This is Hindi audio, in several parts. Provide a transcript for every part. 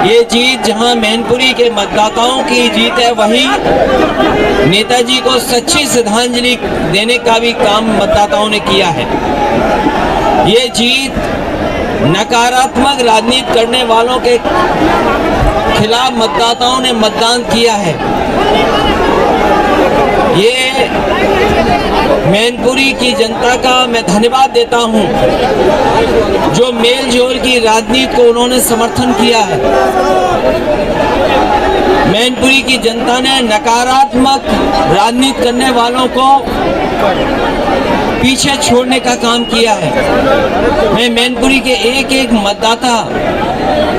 ये जीत जहां मैनपुरी के मतदाताओं की जीत है, वहीं नेताजी को सच्ची श्रद्धांजलि देने का भी काम मतदाताओं ने किया है। ये जीत नकारात्मक राजनीति करने वालों के खिलाफ मतदाताओं ने मतदान किया है। ये मैनपुरी की जनता का मैं धन्यवाद देता हूं, जो मेल जोल की राजनीति को उन्होंने समर्थन किया है। मैनपुरी की जनता ने नकारात्मक राजनीति करने वालों को पीछे छोड़ने का काम किया है। मैं मैनपुरी के एक एक मतदाता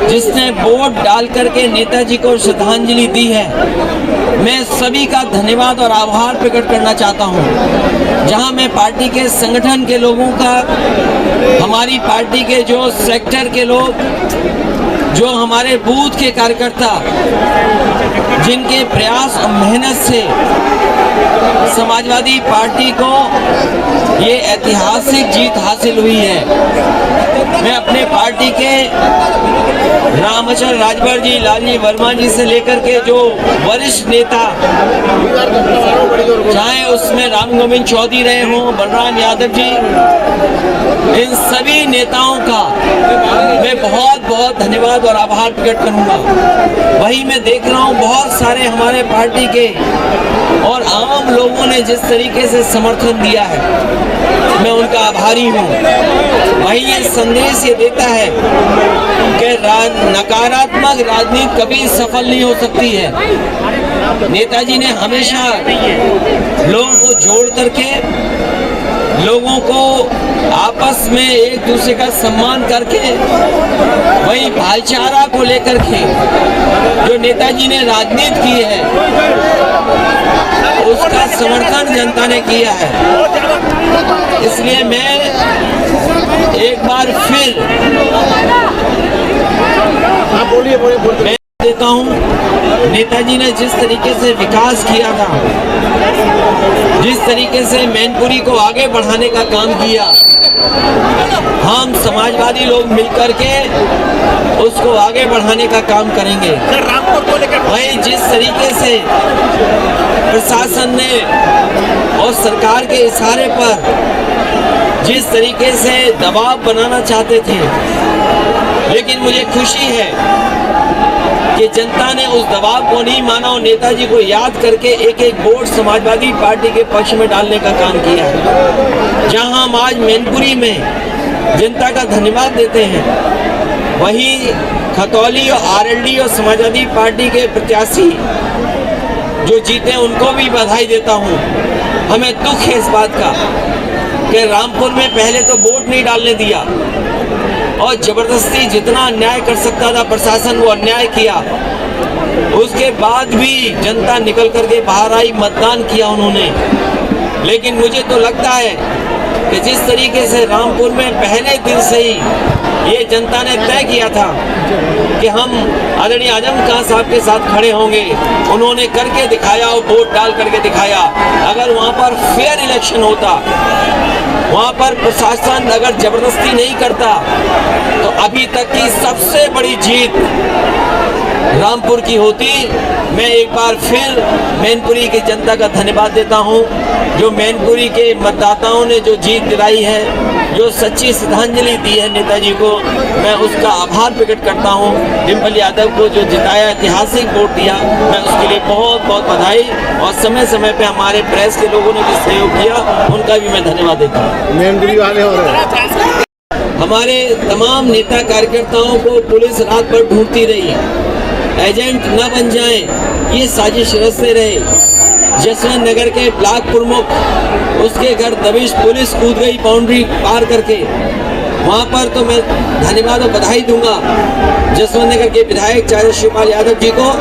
जिसने वोट डाल करके नेताजी को श्रद्धांजलि दी है, मैं सभी का धन्यवाद और आभार प्रकट करना चाहता हूं। जहां मैं पार्टी के संगठन के लोगों का, हमारी पार्टी के जो सेक्टर के लोग, जो हमारे बूथ के कार्यकर्ता, जिनके प्रयास और मेहनत से समाजवादी पार्टी को ये ऐतिहासिक जीत हासिल हुई है। मैं अपने पार्टी के रामचंद्र राजभर जी, लालजी वर्मा जी से लेकर के जो वरिष्ठ नेता, चाहे उसमें राम गोविंद चौधरी रहे हों, बलराम यादव जी, इन सभी नेताओं का मैं बहुत बहुत धन्यवाद और आभार प्रकट करूंगा। वही मैं देख रहा हूं बहुत सारे हमारे पार्टी के और आम लोगों ने जिस तरीके से समर्थन दिया है, मैं उनका आभारी हूं। वही ये संदेश ये देता है कि नकारात्मक राजनीति कभी सफल नहीं हो सकती है। नेताजी ने हमेशा लोगों को जोड़ करके, लोगों को आपस में एक दूसरे का सम्मान करके, वही भाईचारा को लेकर के जो नेताजी ने राजनीति की है, उसका समर्थन जनता ने किया है। इसलिए मैं एक बार फिर मैं देता हूं, नेताजी ने जिस तरीके से विकास किया था, जिस तरीके से मैनपुरी को आगे बढ़ाने का काम किया, हम समाजवादी लोग मिलकर के उसको आगे बढ़ाने का काम करेंगे। वही जिस तरीके से प्रशासन ने और सरकार के इशारे पर जिस तरीके से दबाव बनाना चाहते थे, लेकिन मुझे खुशी है कि जनता ने उस दबाव को नहीं माना और नेताजी को याद करके एक एक वोट समाजवादी पार्टी के पक्ष में डालने का काम किया है। जहां हम आज मैनपुरी में जनता का धन्यवाद देते हैं, वहीं खतौली और आरएलडी और समाजवादी पार्टी के प्रत्याशी जो जीते उनको भी बधाई देता हूं। हमें दुख है इस बात का कि रामपुर में पहले तो वोट नहीं डालने दिया और जबरदस्ती जितना अन्याय कर सकता था प्रशासन वो अन्याय किया। उसके बाद भी जनता निकल करके बाहर आई, मतदान किया उन्होंने। लेकिन मुझे तो लगता है कि जिस तरीके से रामपुर में पहले दिन से ही ये जनता ने तय किया था कि हम आदरणीय आजम खान साहब के साथ खड़े होंगे, उन्होंने करके दिखाया और वोट डाल करके दिखाया। अगर वहाँ पर फेयर इलेक्शन होता, वहाँ पर प्रशासन अगर जबरदस्ती नहीं करता, तो अभी तक की सबसे बड़ी जीत रामपुर की होती। मैं एक बार फिर मैनपुरी की जनता का धन्यवाद देता हूं, जो मैनपुरी के मतदाताओं ने जो जीत दिलाई है, जो सच्ची श्रद्धांजलि दी है नेताजी को, मैं उसका आभार प्रकट करता हूं। डिम्पल यादव को जो जिताया, ऐतिहासिक वोट दिया, मैं उसके लिए बहुत बहुत बधाई, और समय समय पे हमारे प्रेस के लोगों ने भी सहयोग किया, उनका भी मैं धन्यवाद देता हूँ। मैनपुरी वाले हो रहे हमारे तमाम नेता कार्यकर्ताओं को पुलिस रात भर ढूंढती रही, एजेंट न बन जाएं, ये साजिश रचते रहे। जसवंत नगर के ब्लॉक प्रमुख, उसके घर दबिश पुलिस कूद गई बाउंड्री पार करके। वहाँ पर तो मैं धन्यवाद और बधाई दूंगा जसवंत नगर के विधायक चाहे शिवपाल यादव जी को,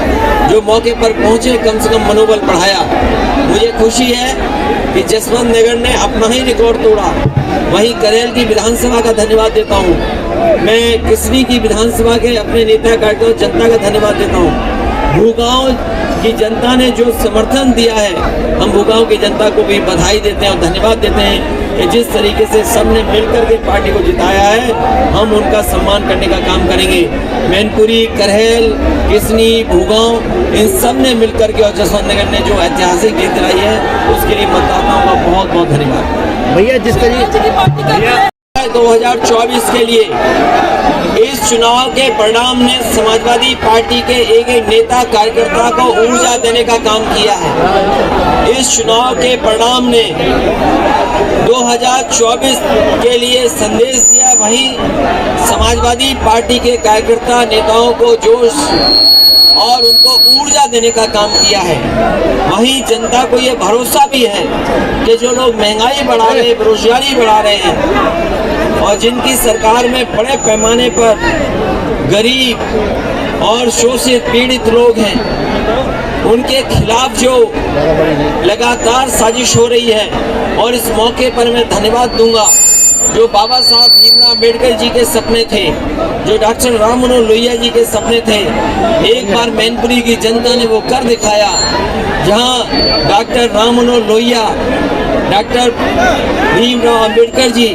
जो मौके पर पहुँचे, कम से कम मनोबल बढ़ाया। मुझे खुशी है कि जसवंत नगर ने अपना ही रिकॉर्ड तोड़ा। वहीं करेल की विधानसभा का धन्यवाद देता हूँ। मैं किसनी की विधानसभा के अपने नेता कार्यकर्ताओं, जनता का धन्यवाद देता हूँ। भूगांव की जनता ने जो समर्थन दिया है, हम भूगांव की जनता को भी बधाई देते हैं और धन्यवाद देते हैं कि जिस तरीके से सबने मिलकर के पार्टी को जिताया है, हम उनका सम्मान करने का काम करेंगे। मैनपुरी, करहेल, किसनी, भूगांव, इन सब ने मिलकर के और जसवंत नगर ने जो ऐतिहासिक जीत दिलाई है उसके लिए मतदाताओं का बहुत बहुत धन्यवाद। भैया जिस तरीके 2024 के लिए इस चुनाव के परिणाम ने समाजवादी पार्टी के एक एक नेता कार्यकर्ता को ऊर्जा देने का काम किया है। इस चुनाव के परिणाम ने 2024 के लिए संदेश दिया, वहीं समाजवादी पार्टी के कार्यकर्ता नेताओं को जोश और उनको ऊर्जा देने का काम किया है। वहीं जनता को ये भरोसा भी है कि जो लोग महंगाई बढ़ा रहे, बेरोजगारी बढ़ा रहे हैं और जिनकी सरकार में बड़े पैमाने पर गरीब और शोषित पीड़ित लोग हैं, उनके खिलाफ जो लगातार साजिश हो रही है। और इस मौके पर मैं धन्यवाद दूंगा जो बाबा साहब भीमराव अम्बेडकर जी के सपने थे, जो डॉक्टर राम मनोहर लोहिया जी के सपने थे, एक बार मैनपुरी की जनता ने वो कर दिखाया। जहां डॉक्टर राम मनोहर लोहिया, डॉक्टर भीमराव अम्बेडकर जी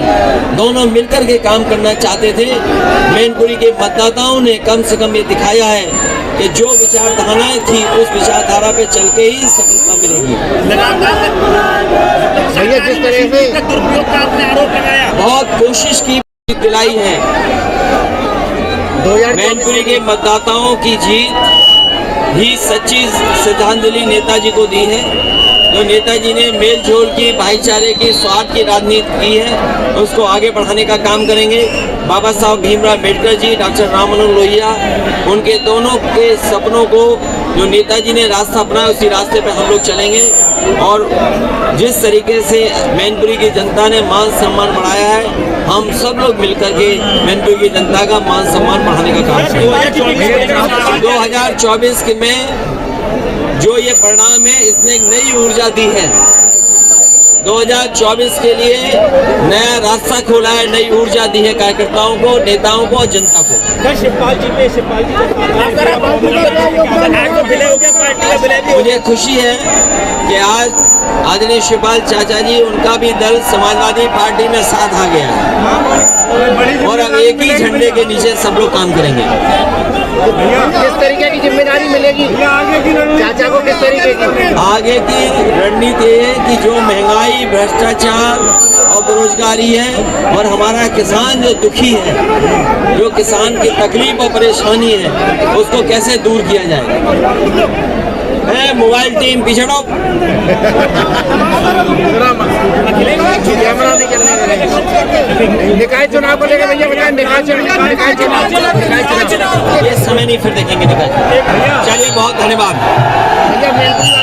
दोनों मिलकर के काम करना चाहते थे, मैनपुरी के मतदाताओं ने कम से कम ये दिखाया है कि जो विचारधाराएं थी उस विचारधारा पे चल के ही सफलता मिलेगी। भैया जिस तरह से दुरुपयोग का आपने आरोप लगाया, बहुत कोशिश की दिलाई है। 2024 मैनपुरी के मतदाताओं की जीत भी सच्ची श्रद्धांजलि नेताजी को दी है। जो नेताजी ने मेल जोल की, भाईचारे की, स्वार्थ की राजनीति की है, उसको आगे बढ़ाने का काम करेंगे। बाबा साहब भीमराव अम्बेडकर जी, डॉक्टर राम मनोहर लोहिया, उनके दोनों के सपनों को जो नेताजी ने रास्ता अपनाया उसी रास्ते पे हम लोग चलेंगे। और जिस तरीके से मैनपुरी की जनता ने मान सम्मान बढ़ाया है, हम सब लोग मिलकर के मैनपुरी की जनता का मान सम्मान बढ़ाने का काम करेंगे। 2024 के में जो ये परिणाम है, इसने एक नई ऊर्जा दी है। 2024 के लिए नया रास्ता खोला है, नई ऊर्जा दी है कार्यकर्ताओं को, नेताओं को और जनता को। मुझे खुशी है कि आज आदरणीय शिवपाल चाचा जी, उनका भी दल समाजवादी पार्टी में साथ आ गया है और अब एक ही झंडे के नीचे सब लोग काम करेंगे। किस तरीके की जिम्मेदारी मिलेगी चाचा को, किस तरीके की? आगे की रणनीति है कि जो महंगाई, भ्रष्टाचार और बेरोजगारी है और हमारा किसान जो दुखी है, जो किसान की तकलीफ और परेशानी है, उसको कैसे दूर किया जाए। है मोबाइल टीम पिछड़ो, निकाय चुनाव को लेकर भैया बताएं, निकाय चुनाव ये समय नहीं फिर देखेंगे निकाय। चलिए बहुत धन्यवाद। भैया